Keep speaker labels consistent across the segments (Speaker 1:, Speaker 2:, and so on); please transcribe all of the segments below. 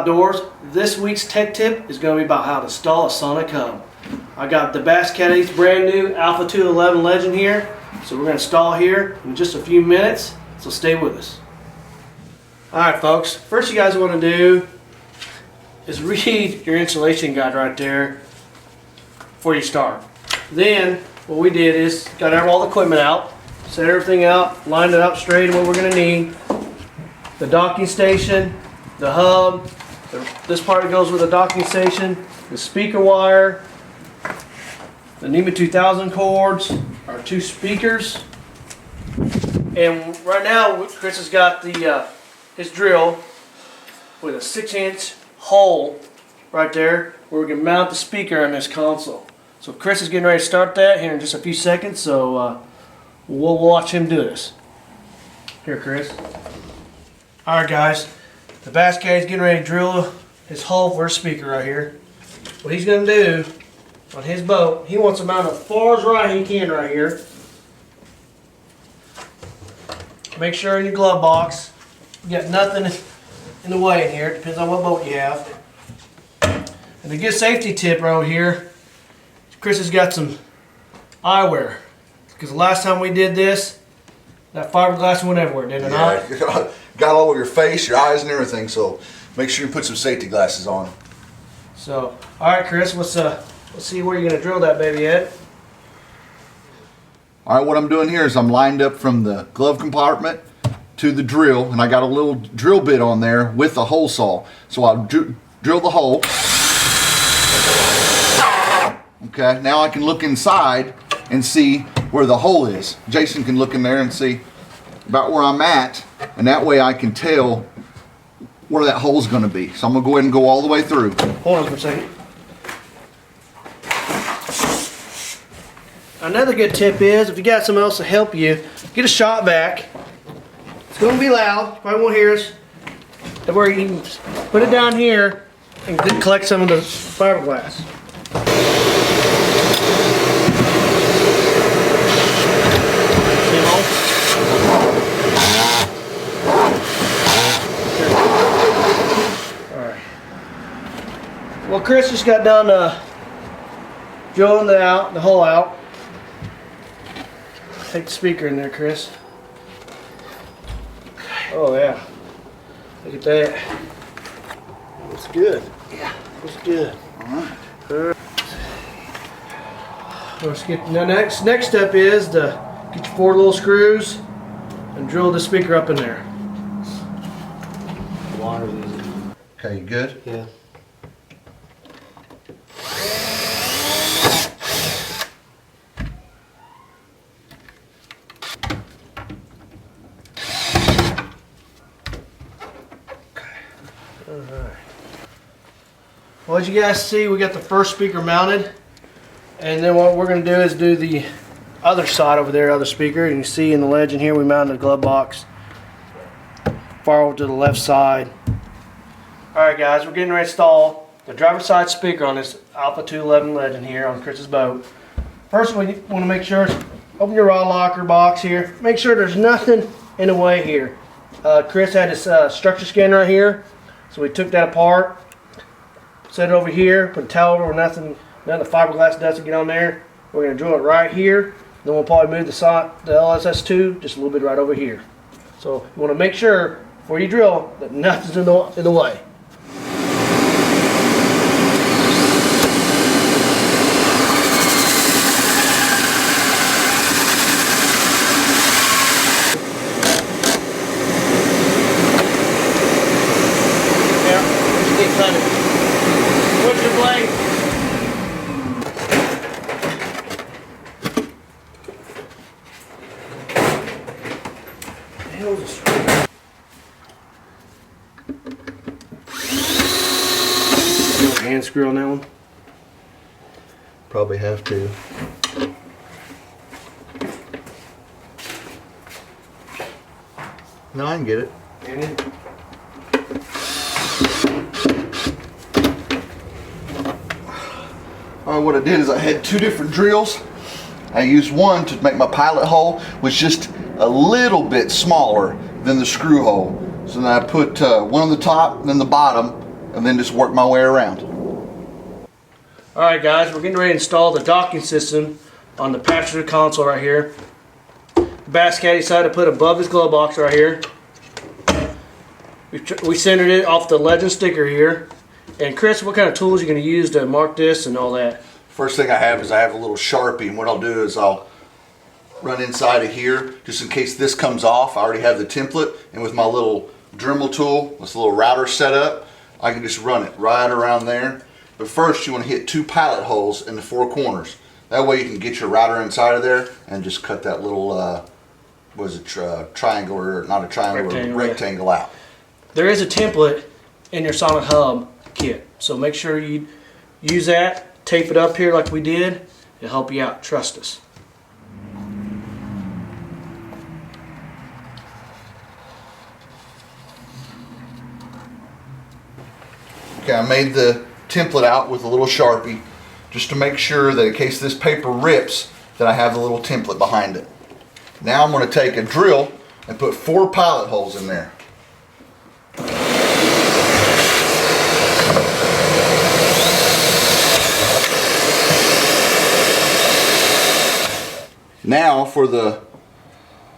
Speaker 1: Outdoors. This week's tech tip is going to be about how to install a Sonic hub. I got the Bass Cat 8's brand new Alpha 211 Legend here. So we're going to install here in just a few minutes. So stay with us. Alright folks, first you guys want to do is read your installation guide right there before you start. Then what we did is got all the equipment out, set everything out, lined it up straight, what we're going to need. The docking station, the hub, this part that goes with the docking station, the speaker wire, the NEMA 2000 cords, our two speakers, and right now Chris has got the his drill with a 6-inch hole right there where we can mount the speaker on this console. So Chris is getting ready to start that here in just a few seconds, so we'll watch him do this. Here, Chris. Alright guys, the Bass Cat is getting ready to drill his hole for his speaker right here. What he's going to do on his boat, he wants to mount as far as right he can right here. Make sure in your glove box you got nothing in the way in here. It depends on what boat you have. And the good safety tip right over here, Chris has got some eyewear. Because the last time we did this, that fiberglass went everywhere, didn't it?
Speaker 2: Yeah, got all over your face, your eyes, and everything. So make sure you put some safety glasses on.
Speaker 1: So, all right, Chris, let's see where you're gonna drill that baby at.
Speaker 2: All right, what I'm doing here is I'm lined up from the glove compartment to the drill, and I got a little drill bit on there with a hole saw. So I'll drill the hole. Okay, now I can look inside and see where the hole is. Jason can look in there and see about where I'm at, and that way I can tell where that hole's going to be. So I'm going to go ahead and go all the way through.
Speaker 1: Hold on for a second. Another good tip is, if you got someone else to help you, get a shot vac. It's going to be loud, you probably won't hear us. Where you can put it down here and collect some of the fiberglass. Well, Chris just got done drilling the hole out. Take the speaker in there, Chris. Oh yeah, look at that. Looks good. Yeah, looks good.
Speaker 2: All right.
Speaker 1: Let's get the next step is to get your 4 little screws and drill the speaker up in there. Water's easy.
Speaker 2: Okay, you good?
Speaker 1: Yeah. Alright. Well, as you guys see, we got the first speaker mounted, and then what we're going to do is do the other side over there, other speaker. And you see in the legend here, we mounted the glove box far over to the left side. Alright guys, we're getting ready to install the driver's side speaker on this Alpha 211 Legend here on Chris's boat. First, we want to make sure, open your rod locker box here, make sure there's nothing in the way here. Chris had his structure scan right here, so we took that apart, set it over here, put a towel over where none of the fiberglass doesn't get on there. We're going to drill it right here, then we'll probably move the LSS2 just a little bit right over here. So you want to make sure before you drill that nothing's in the way. Push your blade. Hand screw on that one?
Speaker 2: Probably have to. No, I can get it. Alright, what I did is I had 2 different drills. I used one to make my pilot hole, which is just a little bit smaller than the screw hole. So then I put one on the top and then the bottom, and then just work my way around.
Speaker 1: Alright guys, we're getting ready to install the docking system on the passenger console right here. Bass Cat decided to put above his glove box right here. We centered it off the legend sticker here. And Chris, what kind of tools are you going to use to mark this and all that?
Speaker 2: First thing I have is I have a little Sharpie, and what I'll do is I'll run inside of here just in case this comes off. I already have the template, and with my little Dremel tool, this little router set up, I can just run it right around there. But first you want to hit 2 pilot holes in the 4 corners. That way you can get your router inside of there and just cut that little, triangle, or not a triangle, rectangle out.
Speaker 1: There is a template in your Sonic Hub kit, so make sure you use that, tape it up here like we did. It'll help you out, trust us.
Speaker 2: Okay, I made the template out with a little Sharpie just to make sure that in case this paper rips that I have the little template behind it. Now I'm going to take a drill and put 4 pilot holes in there. Now for the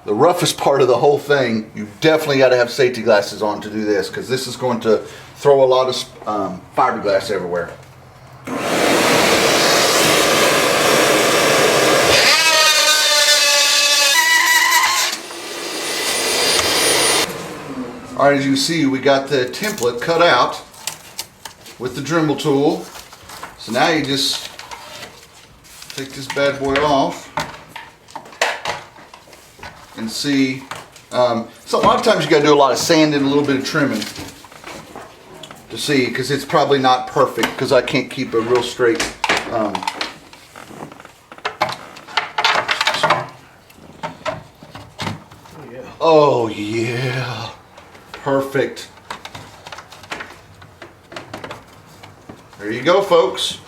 Speaker 2: roughest part of the whole thing, you've definitely got to have safety glasses on to do this, because this is going to throw a lot of fiberglass everywhere. Alright, as you can see, we got the template cut out with the Dremel tool. So now you just take this bad boy off and see. So a lot of times you got to do a lot of sanding, a little bit of trimming to see, because it's probably not perfect because I can't keep a real straight. Oh yeah, perfect. There you go, folks.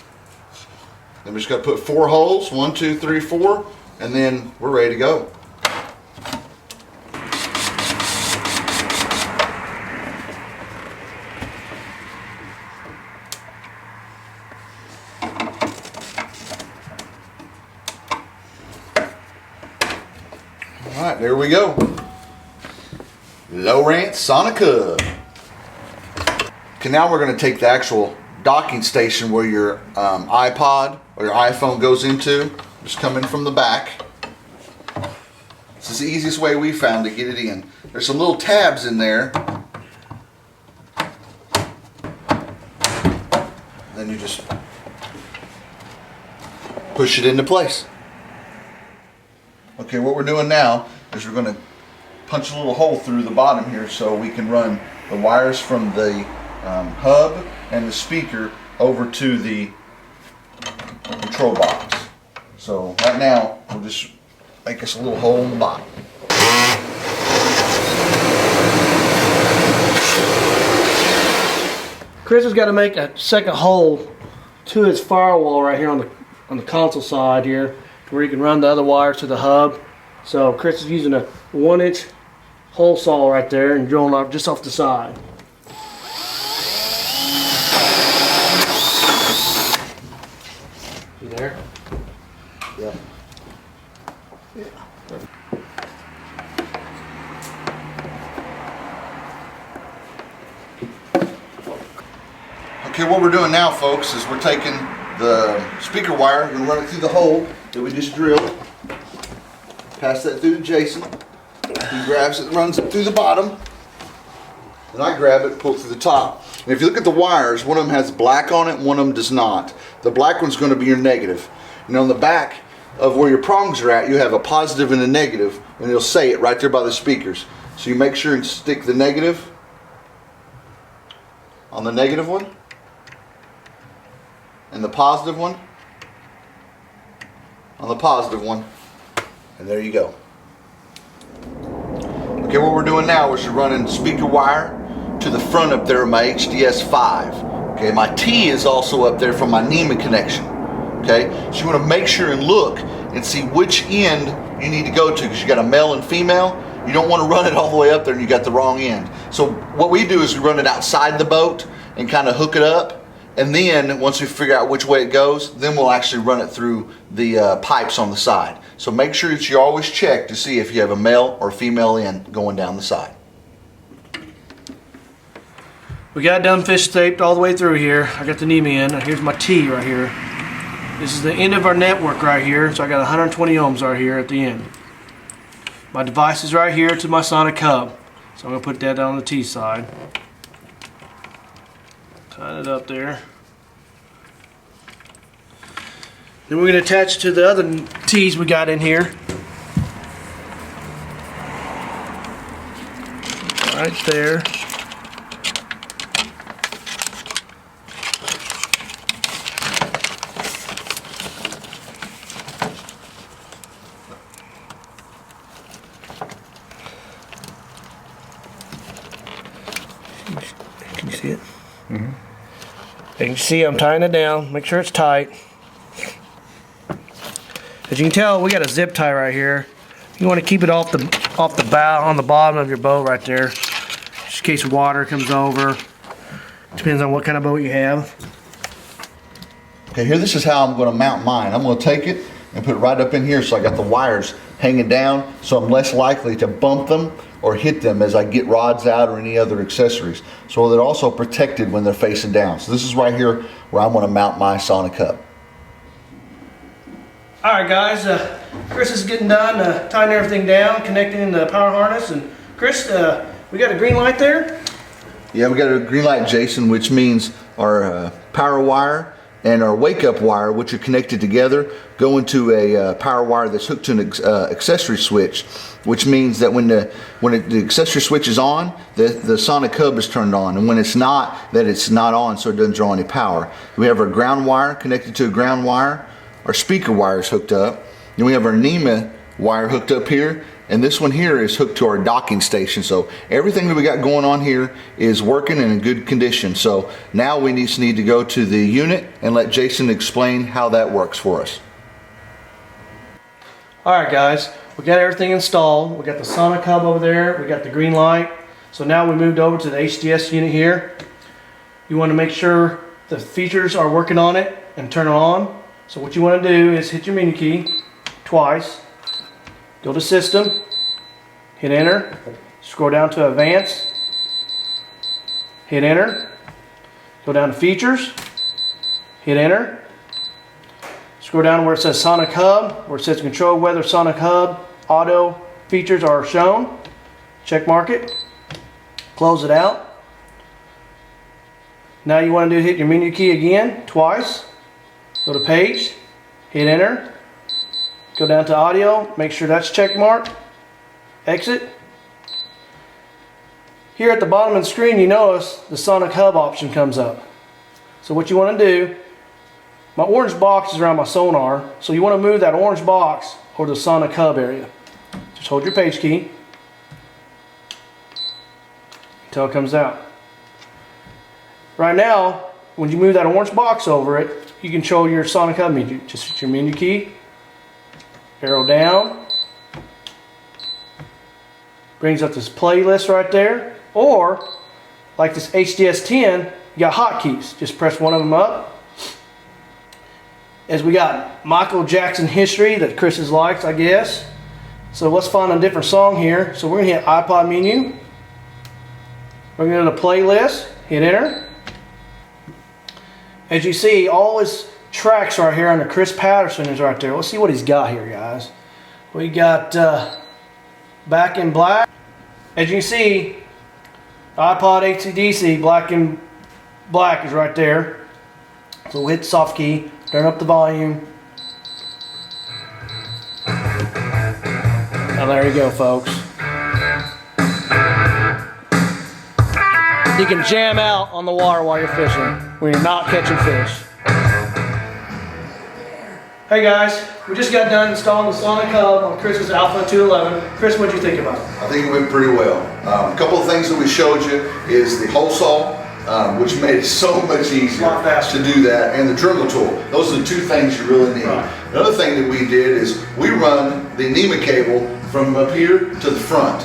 Speaker 2: Then we just got to put 4 holes, 1, 2, 3, 4, and then we're ready to go. Alright, there we go. Lowrance Sonic Hub. Okay, now we're going to take the actual docking station where your iPod or your iPhone goes into. Just come in from the back. This is the easiest way we found to get it in. There's some little tabs in there. Then you just push it into place. Okay, what we're doing now is we're going to punch a little hole through the bottom here so we can run the wires from the hub and the speaker over to the control box. So right now we'll just make us a little hole in the bottom.
Speaker 1: Chris has got to make a second hole to his firewall right here on the console side here, where he can run the other wires to the hub. So Chris is using a 1-inch hole saw right there and drilling up just off the side. You there?
Speaker 2: Yeah. Okay, what we're doing now, folks, is we're taking the speaker wire, we're going to run it through the hole that we just drilled. Pass that through to Jason. He grabs it, runs it through the bottom. Then I grab it, pull it through the top. And if you look at the wires, one of them has black on it, one of them does not. The black one's going to be your negative. And on the back of where your prongs are at, you have a positive and a negative, and it'll say it right there by the speakers. So you make sure and stick the negative on the negative one, and the positive one on the positive one, and there you go. Okay, what we're doing now is we're running speaker wire to the front up there of my HDS 5. Okay, my T is also up there from my NEMA connection. Okay, so you want to make sure and look and see which end you need to go to, because you got a male and female. You don't want to run it all the way up there and you got the wrong end. So what we do is we run it outside the boat and kind of hook it up. And then once we figure out which way it goes, then we'll actually run it through the pipes on the side. So make sure that you always check to see if you have a male or female end going down the side.
Speaker 1: We got it done fish taped all the way through here. I got the NEMA in. Here's my T right here. This is the end of our network right here. So I got 120 ohms right here at the end. My device is right here to my sonic hub. So I'm going to put that on the T side. Tighten it up there. Then we're going to attach it to the other T's we got in here. Right there. Can you see it? Mm-hmm. You can see I'm tying it down. Make sure it's tight. As you can tell, we got a zip tie right here. You want to keep it off the bow on the bottom of your boat right there, just in case water comes over. Depends on what kind of boat you have.
Speaker 2: Okay, here this is how I'm going to mount mine. I'm going to take it and put it right up in here, so I got the wires hanging down, so I'm less likely to bump them or hit them as I get rods out or any other accessories. So they're also protected when they're facing down. So this is right here where I'm going to mount my sonic hub.
Speaker 1: Alright guys, Chris is getting done tying everything down, connecting the power harness. And Chris, we got a green light there?
Speaker 2: Yeah, we got a green light, Jason, which means our power wire and our wake up wire, which are connected together, go into a power wire that's hooked to an accessory switch, which means that when the accessory switch is on, the sonic hub is turned on, and when it's not, that it's not on, so it doesn't draw any power. We have our ground wire connected to a ground wire. Our speaker wire is hooked up. Then we have our NEMA wire hooked up here, and this one here is hooked to our docking station. So everything that we got going on here is working and in good condition. So now we just need to go to the unit and let Jason explain how that works for us.
Speaker 1: Alright guys, we got everything installed. We got the sonic hub over there, we got the green light. So now we moved over to the HDS unit here. You want to make sure the features are working on it and turn it on. So what you want to do is hit your menu key twice, go to System, hit Enter, scroll down to Advanced, hit Enter, go down to Features, hit Enter, scroll down to where it says Sonic Hub, where it says Control Whether Sonic Hub Auto Features are shown, check mark it, close it out. Now you want to do hit your menu key again twice. Go to Page, hit Enter, go down to Audio, make sure that's check marked, exit. Here at the bottom of the screen, you notice the Sonic Hub option comes up. So what you want to do, my orange box is around my sonar, so you want to move that orange box over to the Sonic Hub area. Just hold your Page key until it comes out. Right now, when you move that orange box over it, you control your Sonic Hub menu. Just hit your menu key, arrow down, brings up this playlist right there, or like this HDS 10, you got hotkeys. Just press one of them up. As we got Michael Jackson history that Chris likes, I guess. So let's find a different song here. So we're gonna hit iPod menu. We're gonna go to playlist, hit Enter. As you see, all his tracks right here under Chris Patterson is right there. Let's see what he's got here, guys. We got Back in Black. As you can see, iPod AC/DC Black in Black is right there. So we'll hit the soft key, turn up the volume. Now there you go, folks. You can jam out on the water while you're fishing when you're not catching fish. Hey guys, we just got done installing the Sonic Hub on Chris's Alpha 211. Chris, what'd you think about it?
Speaker 2: I think it went pretty well. A couple of things that we showed you is the hole saw, which made it so much easier to do that, and the dremel tool. Those are the two things you really need. Right. The other thing that we did is we run the NEMA cable from up here to the front.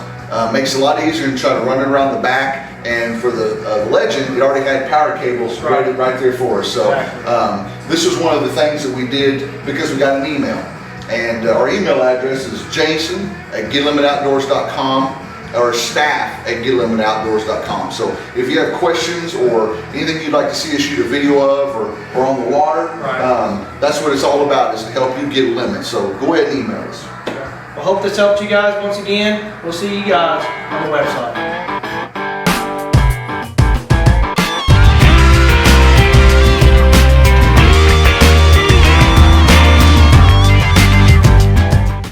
Speaker 2: Makes it a lot easier than try to run it around the back And for the Legend, it already had power cables right there for us. So this was one of the things that we did because we got an email. And our email address is jason@getlimitoutdoors.com or staff@getlimitoutdoors.com. So if you have questions or anything you'd like to see us shoot a video of or on the water, that's what it's all about, is to help you get limits. So go ahead and email us.
Speaker 1: I hope this helped you guys once again. We'll see you guys on the website.